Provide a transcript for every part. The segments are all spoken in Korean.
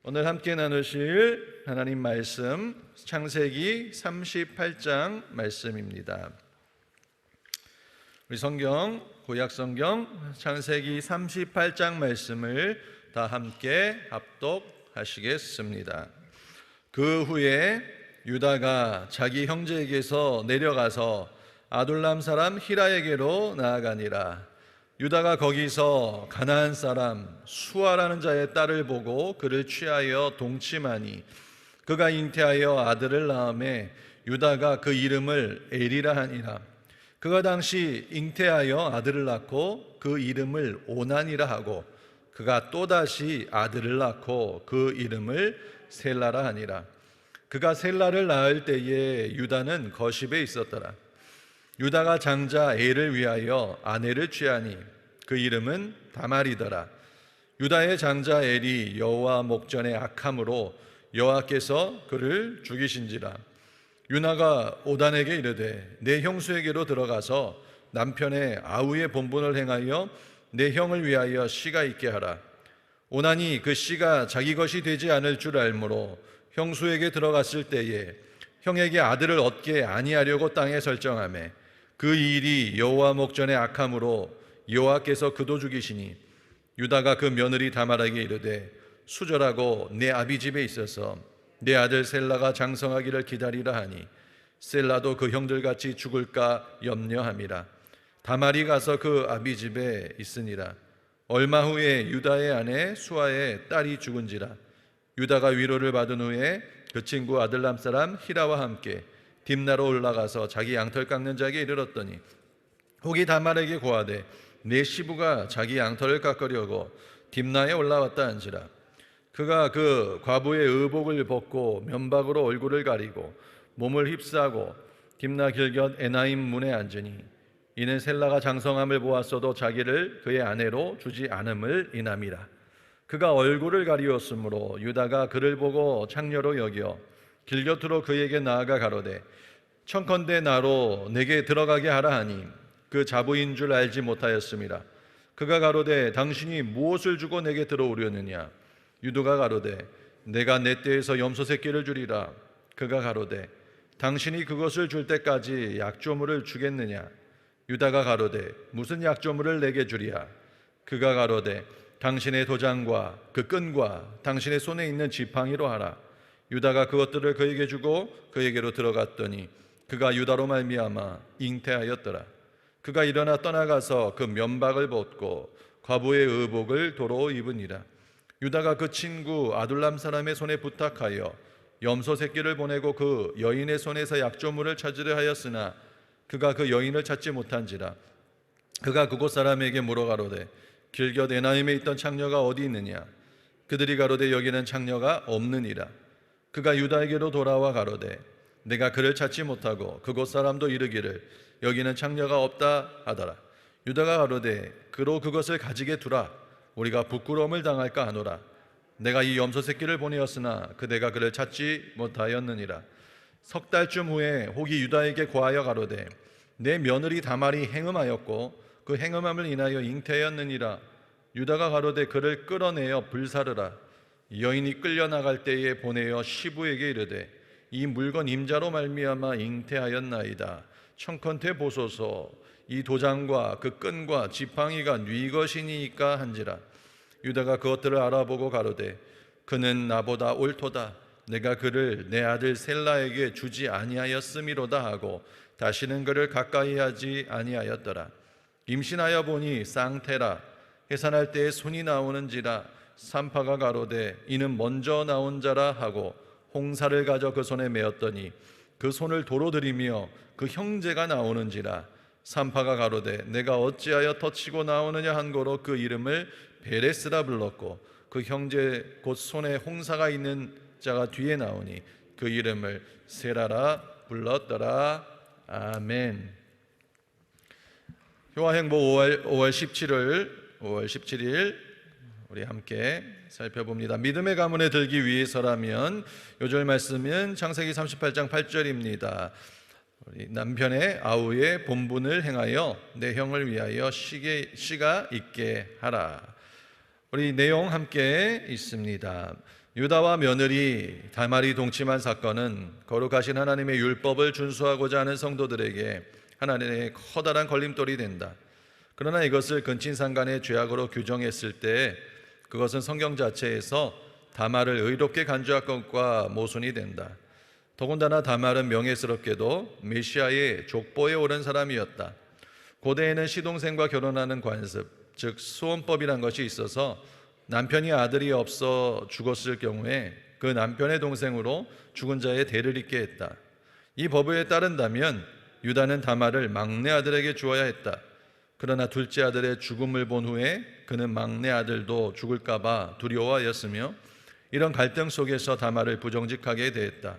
오늘 함께 나누실 하나님 말씀 창세기 38장 말씀입니다. 우리 성경, 구약 성경 창세기 38장 말씀을 다 함께 합독하시겠습니다. 그 후에 유다가 자기 형제에게서 내려가서 아둘람 사람 히라에게로 나아가니라. 유다가 거기서 가나안 사람 수아라는 자의 딸을 보고 그를 취하여 동침하니 그가 잉태하여 아들을 낳음에 유다가 그 이름을 에리라 하니라. 그가 당시 잉태하여 아들을 낳고 그 이름을 오난이라 하고 그가 또다시 아들을 낳고 그 이름을 셀라라 하니라. 그가 셀라를 낳을 때에 유다는 거십에 있었더라. 유다가 장자 엘을 위하여 아내를 취하니 그 이름은 다말이더라. 유다의 장자 엘이 여호와 목전에 악함으로 여호와께서 그를 죽이신지라. 유다가 오단에게 이르되 내 형수에게로 들어가서 남편의 아우의 본분을 행하여 내 형을 위하여 씨가 있게 하라. 오난이 그 씨가 자기 것이 되지 않을 줄 알므로 형수에게 들어갔을 때에 형에게 아들을 얻게 아니하려고 땅에 설정하매 그 일이 여호와 목전에 악함으로 여호와께서 그도 죽이시니 유다가 그 며느리 다말에게 이르되 수절하고 내 아비 집에 있어서 내 아들 셀라가 장성하기를 기다리라 하니 셀라도 그 형들같이 죽을까 염려함이라. 다말이 가서 그 아비 집에 있으니라. 얼마 후에 유다의 아내 수아의 딸이 죽은지라. 유다가 위로를 받은 후에 그 친구 아들람 사람 히라와 함께 딥나로 올라가서 자기 양털 깎는 자에게 이르렀더니 혹이 다말에게 고하되 내 시부가 자기 양털을 깎으려고 딥나에 올라왔다 한지라. 그가 그 과부의 의복을 벗고 면박으로 얼굴을 가리고 몸을 휩싸고 딥나 길곁 에나임 문에 앉으니 이는 셀라가 장성함을 보았어도 자기를 그의 아내로 주지 않음을 인함이라. 그가 얼굴을 가리웠으므로 유다가 그를 보고 창녀로 여겨 길곁으로 그에게 나아가 가로되 청컨대 나로 내게 들어가게 하라 하니 그 자부인 줄 알지 못하였음이라. 그가 가로되 당신이 무엇을 주고 내게 들어오려느냐. 유다가 가로되 내가 내 떼에서 염소 새끼를 주리라. 그가 가로되 당신이 그것을 줄 때까지 약조물을 주겠느냐. 유다가 가로되 무슨 약조물을 내게 주리야. 그가 가로되 당신의 도장과 그 끈과 당신의 손에 있는 지팡이로 하라. 유다가 그것들을 그에게 주고 그에게로 들어갔더니 그가 유다로 말미암아 잉태하였더라. 그가 일어나 떠나가서 그 면박을 벗고 과부의 의복을 도로 입으니라. 유다가 그 친구 아둘람 사람의 손에 부탁하여 염소 새끼를 보내고 그 여인의 손에서 약조물을 찾으려 하였으나 그가 그 여인을 찾지 못한지라. 그가 그곳 사람에게 물어가로되 길곁 에나임에 있던 창녀가 어디 있느냐. 그들이 가로되 여기는 창녀가 없느니라. 그가 유다에게로 돌아와 가로되 내가 그를 찾지 못하고 그곳 사람도 이르기를 여기는 창녀가 없다 하더라. 유다가 가로되 그로 그것을 가지게 두라. 우리가 부끄러움을 당할까 하노라. 내가 이 염소 새끼를 보내었으나 그대가 그를 찾지 못하였느니라. 석 달쯤 후에 혹이 유다에게 고하여 가로되 내 며느리 다말이 행음하였고 그 행음함을 인하여 잉태하였느니라. 유다가 가로되 그를 끌어내어 불사르라. 여인이 끌려나갈 때에 보내어 시부에게 이르되 이 물건 임자로 말미암아 잉태하였나이다. 청컨대 보소서. 이 도장과 그 끈과 지팡이가 네 것이니까 한지라. 유다가 그것들을 알아보고 가로되 그는 나보다 옳도다. 내가 그를 내 아들 셀라에게 주지 아니하였음이로다 하고 다시는 그를 가까이 하지 아니하였더라. 임신하여 보니 쌍태라. 해산할 때에 손이 나오는지라. 산파가 가로되 이는 먼저 나온 자라 하고 홍사를 가져 그 손에 메었더니 그 손을 도로 들이며 그 형제가 나오는지라. 산파가 가로되 내가 어찌하여 터치고 나오느냐 한 거로 그 이름을 베레스라 불렀고 그 형제 곧 손에 홍사가 있는 자가 뒤에 나오니 그 이름을 세라라 불렀더라. 아멘. 효화행보 5월 17일 우리 함께 살펴봅니다. 믿음의 가문에 들기 위해서라면 요절 말씀은 창세기 38장 8절입니다. 우리 남편의 아우의 본분을 행하여 내 형을 위하여 씨가 있게 하라. 우리 내용 함께 있습니다. 유다와 며느리 다말이 동침한 사건은 거룩하신 하나님의 율법을 준수하고자 하는 성도들에게 하나님의 커다란 걸림돌이 된다. 그러나 이것을 근친상간의 죄악으로 규정했을 때 그것은 성경 자체에서 다말을 의롭게 간주할 것과 모순이 된다. 더군다나 다말은 명예스럽게도 메시아의 족보에 오른 사람이었다. 고대에는 시동생과 결혼하는 관습, 즉 수혼법이란 것이 있어서 남편이 아들이 없어 죽었을 경우에 그 남편의 동생으로 죽은 자의 대를 잇게 했다. 이 법에 따른다면 유다는 다말을 막내 아들에게 주어야 했다. 그러나 둘째 아들의 죽음을 본 후에 그는 막내 아들도 죽을까 봐 두려워하였으며 이런 갈등 속에서 다말을 부정직하게 대했다.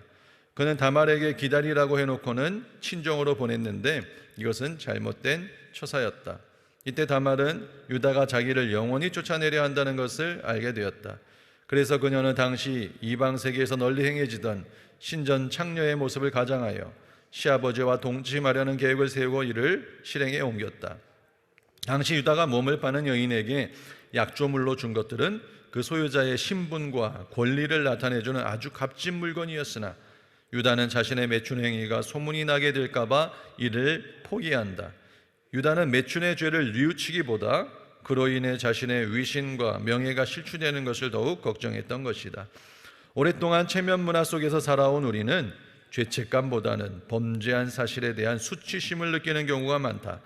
그는 다말에게 기다리라고 해놓고는 친정으로 보냈는데 이것은 잘못된 처사였다. 이때 다말은 유다가 자기를 영원히 쫓아내려 한다는 것을 알게 되었다. 그래서 그녀는 당시 이방 세계에서 널리 행해지던 신전 창녀의 모습을 가장하여 시아버지와 동침하려는 계획을 세우고 이를 실행에 옮겼다. 당시 유다가 몸을 파는 여인에게 약조물로 준 것들은 그 소유자의 신분과 권리를 나타내주는 아주 값진 물건이었으나 유다는 자신의 매춘 행위가 소문이 나게 될까 봐 이를 포기한다. 유다는 매춘의 죄를 뉘우치기보다 그로 인해 자신의 위신과 명예가 실추되는 것을 더욱 걱정했던 것이다. 오랫동안 체면 문화 속에서 살아온 우리는 죄책감보다는 범죄한 사실에 대한 수치심을 느끼는 경우가 많다.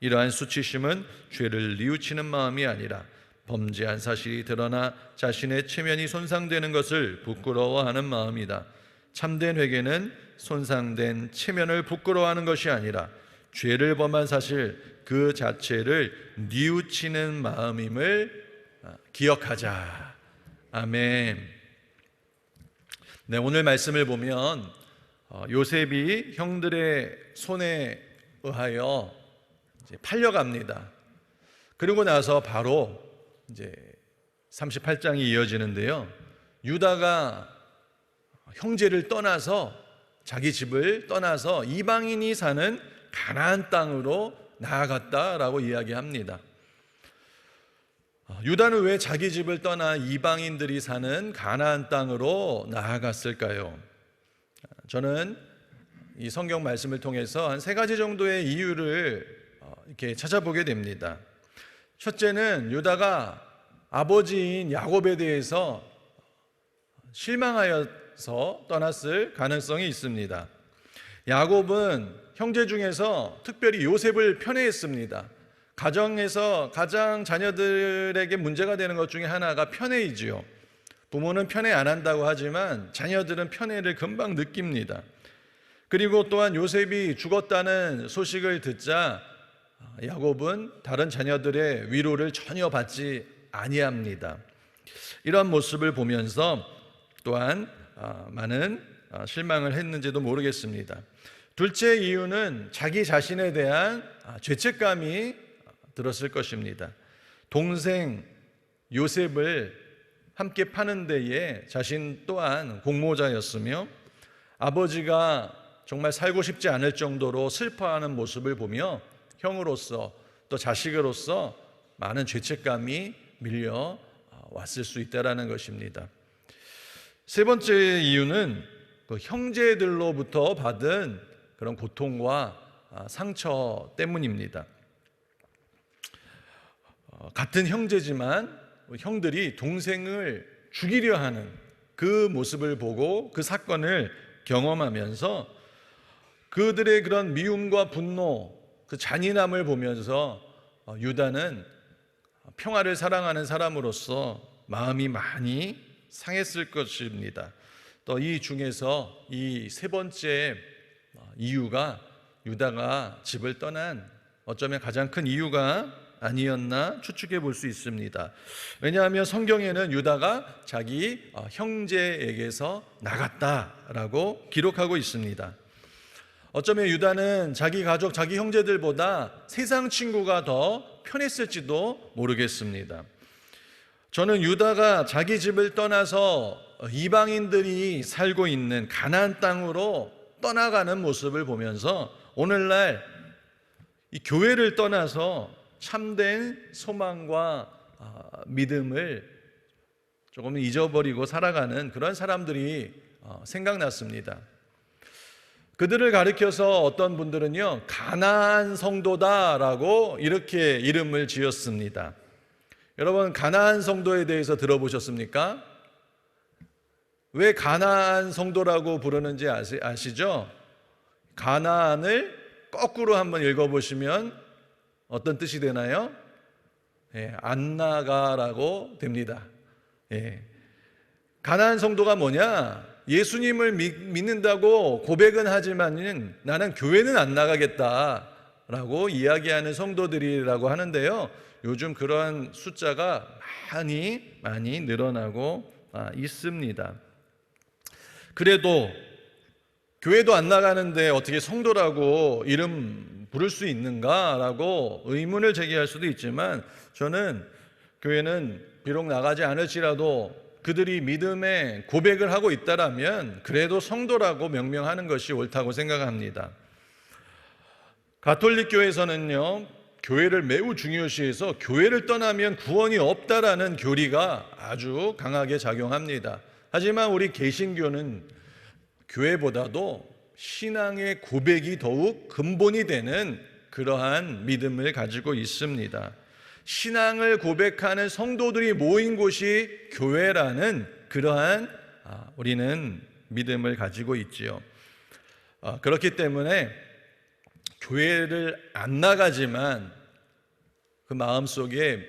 이러한 수치심은 죄를 뉘우치는 마음이 아니라 범죄한 사실이 드러나 자신의 체면이 손상되는 것을 부끄러워하는 마음이다. 참된 회개는 손상된 체면을 부끄러워하는 것이 아니라 죄를 범한 사실 그 자체를 뉘우치는 마음임을 기억하자. 아멘. 네, 오늘 말씀을 보면 요셉이 형들의 손에 의하여 이제 팔려갑니다. 그리고 나서 바로 이제 38장이 이어지는데요. 유다가 형제를 떠나서 자기 집을 떠나서 이방인이 사는 가나안 땅으로 나아갔다라고 이야기합니다. 유다는 왜 자기 집을 떠나 이방인들이 사는 가나안 땅으로 나아갔을까요? 저는 이 성경 말씀을 통해서 한 3가지 정도의 이유를 이렇게 찾아보게 됩니다. 첫째는 유다가 아버지인 야곱에 대해서 실망하여서 떠났을 가능성이 있습니다. 야곱은 형제 중에서 특별히 요셉을 편애했습니다. 가정에서 가장 자녀들에게 문제가 되는 것 중에 하나가 편애이지요. 부모는 편애 안 한다고 하지만 자녀들은 편애를 금방 느낍니다. 그리고 또한 요셉이 죽었다는 소식을 듣자 야곱은 다른 자녀들의 위로를 전혀 받지 아니합니다. 이런 모습을 보면서 또한 많은 실망을 했는지도 모르겠습니다. 둘째 이유는 자기 자신에 대한 죄책감이 들었을 것입니다. 동생 요셉을 함께 파는 데에 자신 또한 공모자였으며 아버지가 정말 살고 싶지 않을 정도로 슬퍼하는 모습을 보며 형으로서 또 자식으로서 많은 죄책감이 밀려왔을 수 있다는 것입니다. 세 번째 이유는 그 형제들로부터 받은 그런 고통과 상처 때문입니다. 같은 형제지만 형들이 동생을 죽이려 하는 그 모습을 보고 그 사건을 경험하면서 그들의 그런 미움과 분노, 그 잔인함을 보면서 유다는 평화를 사랑하는 사람으로서 마음이 많이 상했을 것입니다. 또 이 중에서 이 세 번째 이유가 유다가 집을 떠난 어쩌면 가장 큰 이유가 아니었나 추측해 볼 수 있습니다. 왜냐하면 성경에는 유다가 자기 형제에게서 나갔다라고 기록하고 있습니다. 어쩌면 유다는 자기 가족, 자기 형제들보다 세상 친구가 더 편했을지도 모르겠습니다. 저는 유다가 자기 집을 떠나서 이방인들이 살고 있는 가나안 땅으로 떠나가는 모습을 보면서 오늘날 이 교회를 떠나서 참된 소망과 믿음을 조금 잊어버리고 살아가는 그런 사람들이 생각났습니다. 그들을 가리켜서 어떤 분들은요, 가나안 성도다라고 이렇게 이름을 지었습니다. 여러분, 가나안 성도에 대해서 들어보셨습니까? 왜 가나안 성도라고 부르는지 아시죠? 가나안을 거꾸로 한번 읽어보시면 어떤 뜻이 되나요? 안 나가라고 됩니다. 가나안 성도가 뭐냐? 예수님을 믿는다고 고백은 하지만 나는 교회는 안 나가겠다라고 이야기하는 성도들이라고 하는데요. 요즘 그러한 숫자가 많이 늘어나고 있습니다. 그래도 교회도 안 나가는데 어떻게 성도라고 이름 부를 수 있는가라고 의문을 제기할 수도 있지만, 저는 교회는 비록 나가지 않을지라도 그들이 믿음의 고백을 하고 있다라면 그래도 성도라고 명명하는 것이 옳다고 생각합니다. 가톨릭 교회에서는요, 교회를 매우 중요시해서 교회를 떠나면 구원이 없다라는 교리가 아주 강하게 작용합니다. 하지만 우리 개신교는 교회보다도 신앙의 고백이 더욱 근본이 되는 그러한 믿음을 가지고 있습니다. 신앙을 고백하는 성도들이 모인 곳이 교회라는 그러한 우리는 믿음을 가지고 있지요. 그렇기 때문에 교회를 안 나가지만 그 마음속에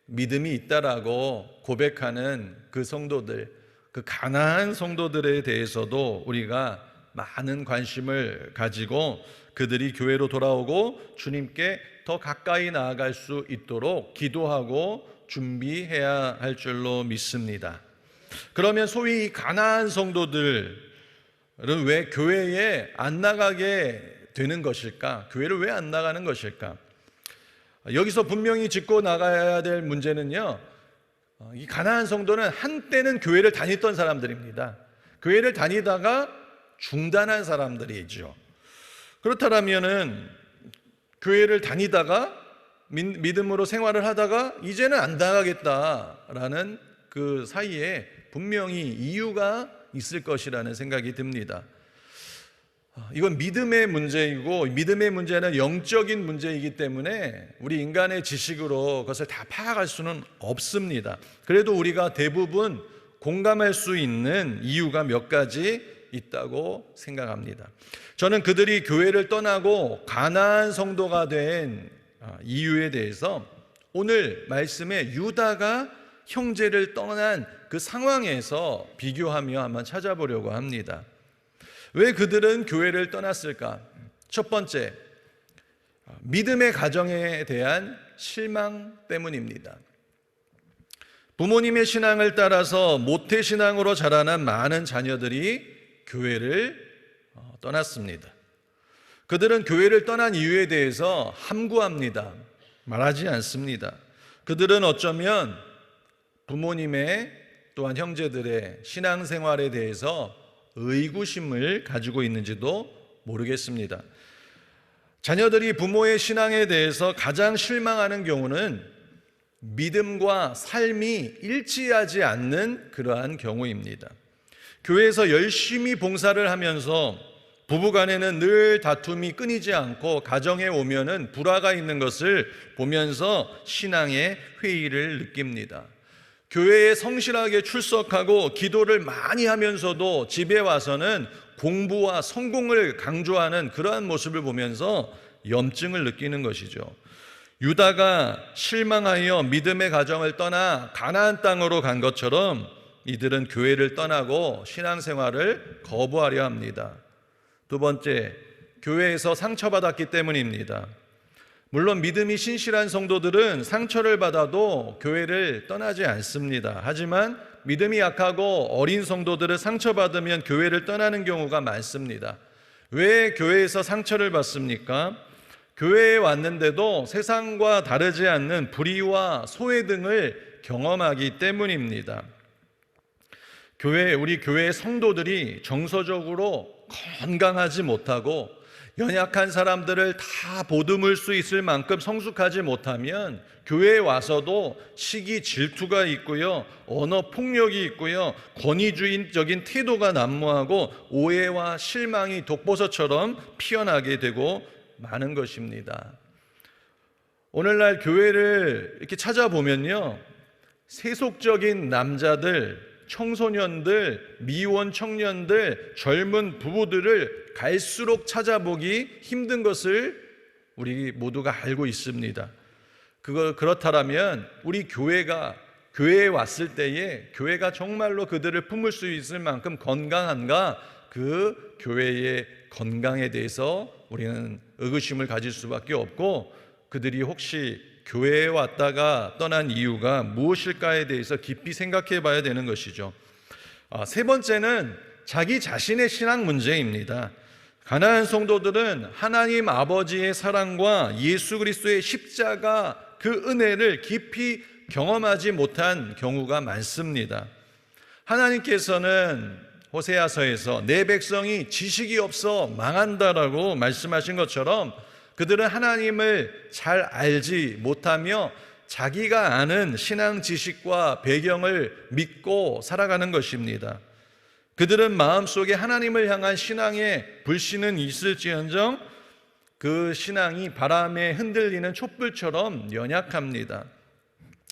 믿음이 있다라고 고백하는 그 성도들, 그 가난한 성도들에 대해서도 우리가 많은 관심을 가지고 그들이 교회로 돌아오고 주님께 더 가까이 나아갈 수 있도록 기도하고 준비해야 할 줄로 믿습니다. 그러면 소위 이 가나안 성도들은 왜 교회에 안 나가게 되는 것일까? 교회를 왜 안 나가는 것일까? 여기서 분명히 짚고 나가야 될 문제는요, 이 가나안 성도는 한때는 교회를 다녔던 사람들입니다. 교회를 다니다가 중단한 사람들이죠. 그렇다면은 교회를 다니다가 믿음으로 생활을 하다가 이제는 안 나가겠다라는 그 사이에 분명히 이유가 있을 것이라는 생각이 듭니다. 이건 믿음의 문제이고, 믿음의 문제는 영적인 문제이기 때문에 우리 인간의 지식으로 그것을 다 파악할 수는 없습니다. 그래도 우리가 대부분 공감할 수 있는 이유가 몇 가지 있다고 생각합니다. 저는 그들이 교회를 떠나고 가나안 성도가 된 이유에 대해서 오늘 말씀에 유다가 형제를 떠난 그 상황에서 비교하며 한번 찾아보려고 합니다. 왜 그들은 교회를 떠났을까? 첫 번째, 믿음의 가정에 대한 실망 때문입니다. 부모님의 신앙을 따라서 모태신앙으로 자라난 많은 자녀들이 교회를 떠났습니다. 그들은 교회를 떠난 이유에 대해서 함구합니다. 말하지 않습니다. 그들은 어쩌면 부모님의 또한 형제들의 신앙생활에 대해서 의구심을 가지고 있는지도 모르겠습니다. 자녀들이 부모의 신앙에 대해서 가장 실망하는 경우는 믿음과 삶이 일치하지 않는 그러한 경우입니다. 교회에서 열심히 봉사를 하면서 부부간에는 늘 다툼이 끊이지 않고 가정에 오면은 불화가 있는 것을 보면서 신앙의 회의를 느낍니다. 교회에 성실하게 출석하고 기도를 많이 하면서도 집에 와서는 공부와 성공을 강조하는 그러한 모습을 보면서 염증을 느끼는 것이죠. 유다가 실망하여 믿음의 가정을 떠나 가나안 땅으로 간 것처럼 이들은 교회를 떠나고 신앙생활을 거부하려 합니다. 두 번째, 교회에서 상처받았기 때문입니다. 물론 믿음이 신실한 성도들은 상처를 받아도 교회를 떠나지 않습니다. 하지만 믿음이 약하고 어린 성도들은 상처받으면 교회를 떠나는 경우가 많습니다. 왜 교회에서 상처를 받습니까? 교회에 왔는데도 세상과 다르지 않는 불의와 소외 등을 경험하기 때문입니다. 우리 교회의 성도들이 정서적으로 건강하지 못하고 연약한 사람들을 다 보듬을 수 있을 만큼 성숙하지 못하면 교회에 와서도 시기 질투가 있고요, 언어 폭력이 있고요, 권위주의적인 태도가 난무하고 오해와 실망이 독버섯처럼 피어나게 되고 마는 것입니다. 오늘날 교회를 이렇게 찾아보면요, 세속적인 남자들, 청소년들, 미혼 청년들, 젊은 부부들을 갈수록 찾아보기 힘든 것을 우리 모두가 알고 있습니다. 그렇다면 우리 교회에 왔을 때에 교회가 정말로 그들을 품을 수 있을 만큼 건강한가? 그 교회의 건강에 대해서 우리는 의구심을 가질 수밖에 없고, 그들이 혹시 교회에 왔다가 떠난 이유가 무엇일까에 대해서 깊이 생각해 봐야 되는 것이죠. 세 번째는 자기 자신의 신앙 문제입니다. 가나안 성도들은 하나님 아버지의 사랑과 예수 그리스도의 십자가 그 은혜를 깊이 경험하지 못한 경우가 많습니다. 하나님께서는 호세아서에서 내 백성이 지식이 없어 망한다라고 말씀하신 것처럼 그들은 하나님을 잘 알지 못하며 자기가 아는 신앙 지식과 배경을 믿고 살아가는 것입니다. 그들은 마음속에 하나님을 향한 신앙의 불신은 있을지언정 그 신앙이 바람에 흔들리는 촛불처럼 연약합니다.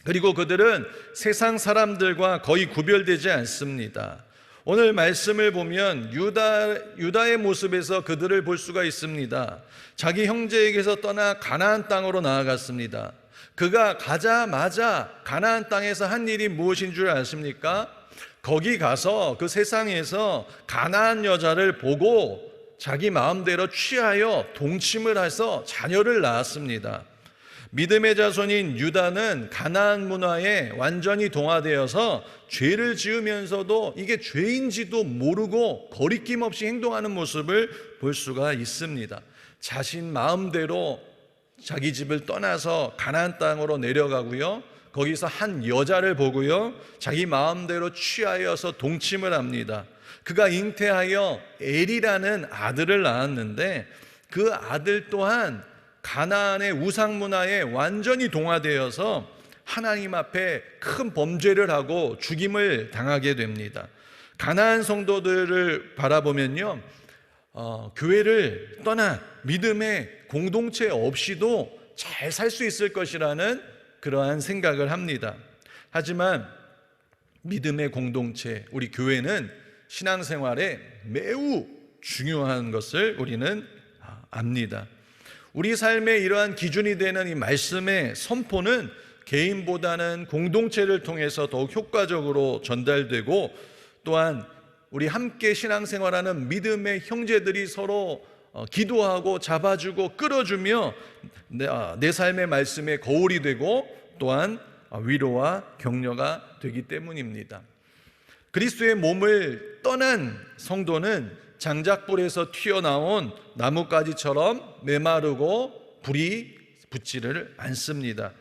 그리고 그들은 세상 사람들과 거의 구별되지 않습니다. 오늘 말씀을 보면 유다의 모습에서 그들을 볼 수가 있습니다. 자기 형제에게서 떠나 가나안 땅으로 나아갔습니다. 그가 가자마자 가나안 땅에서 한 일이 무엇인 줄 아십니까? 거기 가서 그 세상에서 가나안 여자를 보고 자기 마음대로 취하여 동침을 해서 자녀를 낳았습니다. 믿음의 자손인 유다는 가나안 문화에 완전히 동화되어서 죄를 지으면서도 이게 죄인지도 모르고 거리낌 없이 행동하는 모습을 볼 수가 있습니다. 자신 마음대로 자기 집을 떠나서 가나안 땅으로 내려가고요, 거기서 한 여자를 보고요, 자기 마음대로 취하여서 동침을 합니다. 그가 잉태하여 엘이라는 아들을 낳았는데 그 아들 또한 가나안의 우상 문화에 완전히 동화되어서 하나님 앞에 큰 범죄를 하고 죽임을 당하게 됩니다. 가나안 성도들을 바라보면요, 교회를 떠나 믿음의 공동체 없이도 잘 살 수 있을 것이라는 그러한 생각을 합니다. 하지만 믿음의 공동체, 우리 교회는 신앙생활에 매우 중요한 것을 우리는 압니다. 우리 삶의 이러한 기준이 되는 이 말씀의 선포는 개인보다는 공동체를 통해서 더욱 효과적으로 전달되고, 또한 우리 함께 신앙생활하는 믿음의 형제들이 서로 기도하고 잡아주고 끌어주며 내 삶의 말씀의 거울이 되고 또한 위로와 격려가 되기 때문입니다. 그리스도의 몸을 떠난 성도는 장작불에서 튀어나온 나뭇가지처럼 메마르고 불이 붙지를 않습니다.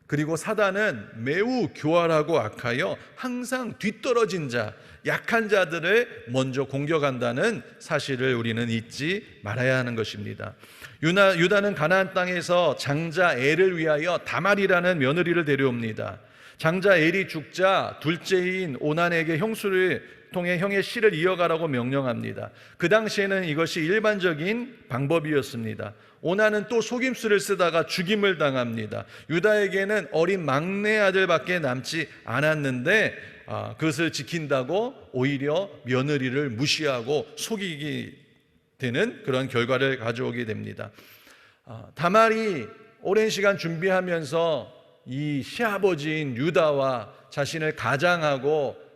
그리고 사단은 매우 교활하고 악하여 항상 뒤떨어진 자, 약한 자들을 먼저 공격한다는 사실을 우리는 잊지 말아야 하는 것입니다. 유다는 가나안 땅에서 장자 엘을 위하여 다말이라는 며느리를 데려옵니다. 장자 엘이 죽자 둘째인 오난에게 형수를 통해 형의 씨를 이어가라고 명령합니다. 그 당시에는 이것이 일반적인 방법이었습니다. 오난은 또 속임수를 쓰다가 죽임을 당합니다. 유다에게는 어린 막내 아들밖에 남지 않았는데 그것을 지킨다고 오히려 며느리를 무시하고 속이게 되는 그런 결과를 가져오게 됩니다. 다말이 오랜 시간 준비하면서 이 시아버지인 유다와 자신을 가장하고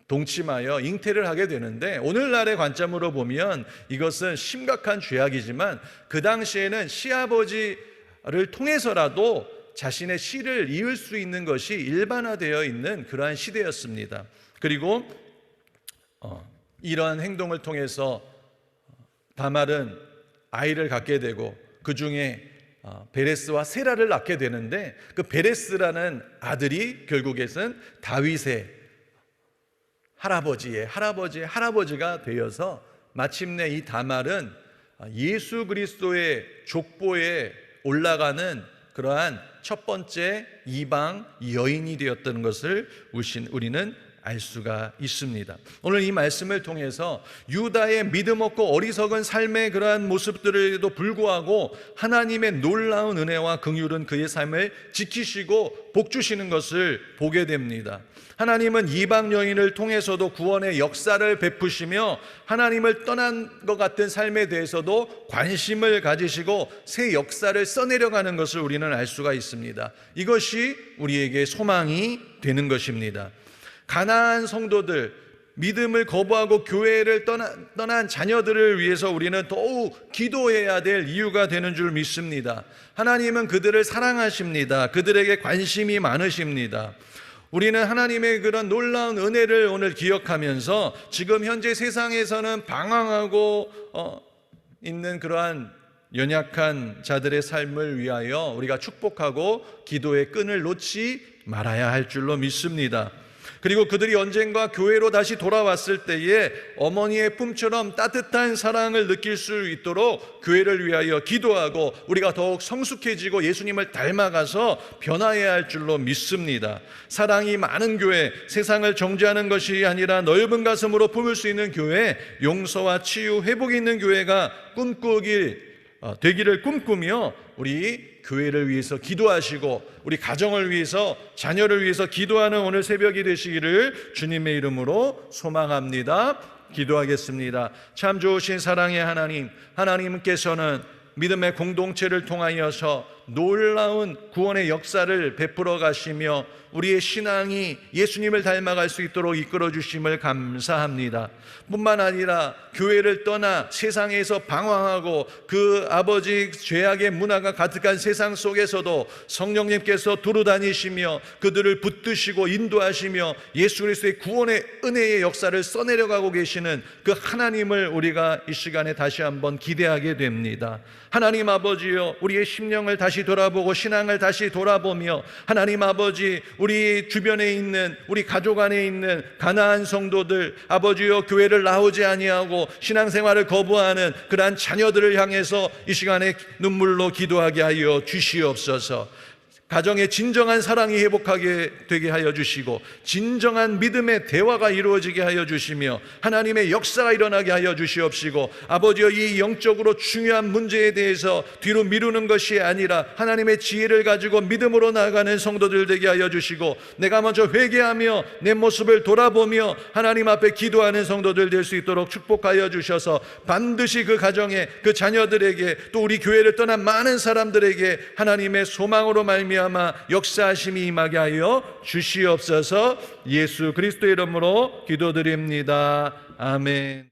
동침하여 잉태를 하게 되는데, 오늘날의 관점으로 보면 이것은 심각한 죄악이지만 그 당시에는 시아버지를 통해서라도 자신의 씨를 이을 수 있는 것이 일반화되어 있는 그러한 시대였습니다. 그리고 이러한 행동을 통해서 다말은 아이를 갖게 되고 그 중에 베레스와 세라를 낳게 되는데, 그 베레스라는 아들이 결국에는 다윗의 할아버지의 할아버지가 되어서 마침내 이 다말은 예수 그리스도의 족보에 올라가는 그러한 첫 번째 이방 여인이 되었다는 것을 우리는 알 수가 있습니다. 오늘 이 말씀을 통해서 유다의 믿음 없고 어리석은 삶의 그러한 모습들에도 불구하고 하나님의 놀라운 은혜와 긍휼은 그의 삶을 지키시고 복주시는 것을 보게 됩니다. 하나님은 이방 여인을 통해서도 구원의 역사를 베푸시며 하나님을 떠난 것 같은 삶에 대해서도 관심을 가지시고 새 역사를 써내려가는 것을 우리는 알 수가 있습니다. 이것이 우리에게 소망이 되는 것입니다. 가나안 성도들, 믿음을 거부하고 교회를 떠난 자녀들을 위해서 우리는 더욱 기도해야 될 이유가 되는 줄 믿습니다. 하나님은 그들을 사랑하십니다. 그들에게 관심이 많으십니다. 우리는 하나님의 그런 놀라운 은혜를 오늘 기억하면서 지금 현재 세상에서는 방황하고 있는 그러한 연약한 자들의 삶을 위하여 우리가 축복하고 기도의 끈을 놓지 말아야 할 줄로 믿습니다. 그리고 그들이 언젠가 교회로 다시 돌아왔을 때에 어머니의 품처럼 따뜻한 사랑을 느낄 수 있도록 교회를 위하여 기도하고 우리가 더욱 성숙해지고 예수님을 닮아가서 변화해야 할 줄로 믿습니다. 사랑이 많은 교회, 세상을 정죄하는 것이 아니라 넓은 가슴으로 품을 수 있는 교회, 용서와 치유, 회복이 있는 교회가 되기를 꿈꾸며 우리 교회를 위해서 기도하시고 우리 가정을 위해서 자녀를 위해서 기도하는 오늘 새벽이 되시기를 주님의 이름으로 소망합니다. 기도하겠습니다. 참 좋으신 사랑의 하나님, 하나님께서는 믿음의 공동체를 통하여서 놀라운 구원의 역사를 베풀어 가시며 우리의 신앙이 예수님을 닮아갈 수 있도록 이끌어 주심을 감사합니다. 뿐만 아니라 교회를 떠나 세상에서 방황하고 그 아버지 죄악의 문화가 가득한 세상 속에서도 성령님께서 두루 다니시며 그들을 붙드시고 인도하시며 예수 그리스도의 구원의 은혜의 역사를 써내려가고 계시는 그 하나님을 우리가 이 시간에 다시 한번 기대하게 됩니다. 하나님 아버지여, 우리의 심령을 다시 돌아보고 신앙을 다시 돌아보며 하나님 아버지, 우리 주변에 있는 우리 가족 안에 있는 가나안 성도들, 아버지여, 교회를 나오지 아니하고 신앙생활을 거부하는 그러한 자녀들을 향해서 이 시간에 눈물로 기도하게 하여 주시옵소서. 가정의 진정한 사랑이 회복하게 되게 하여 주시고 진정한 믿음의 대화가 이루어지게 하여 주시며 하나님의 역사가 일어나게 하여 주시옵시고 아버지여, 이 영적으로 중요한 문제에 대해서 뒤로 미루는 것이 아니라 하나님의 지혜를 가지고 믿음으로 나아가는 성도들 되게 하여 주시고 내가 먼저 회개하며 내 모습을 돌아보며 하나님 앞에 기도하는 성도들 될 수 있도록 축복하여 주셔서 반드시 그 가정에, 그 자녀들에게, 또 우리 교회를 떠난 많은 사람들에게 하나님의 소망으로 말미암아 역사하심이 임하게 하여 주시옵소서. 예수 그리스도의 이름으로 기도드립니다. 아멘.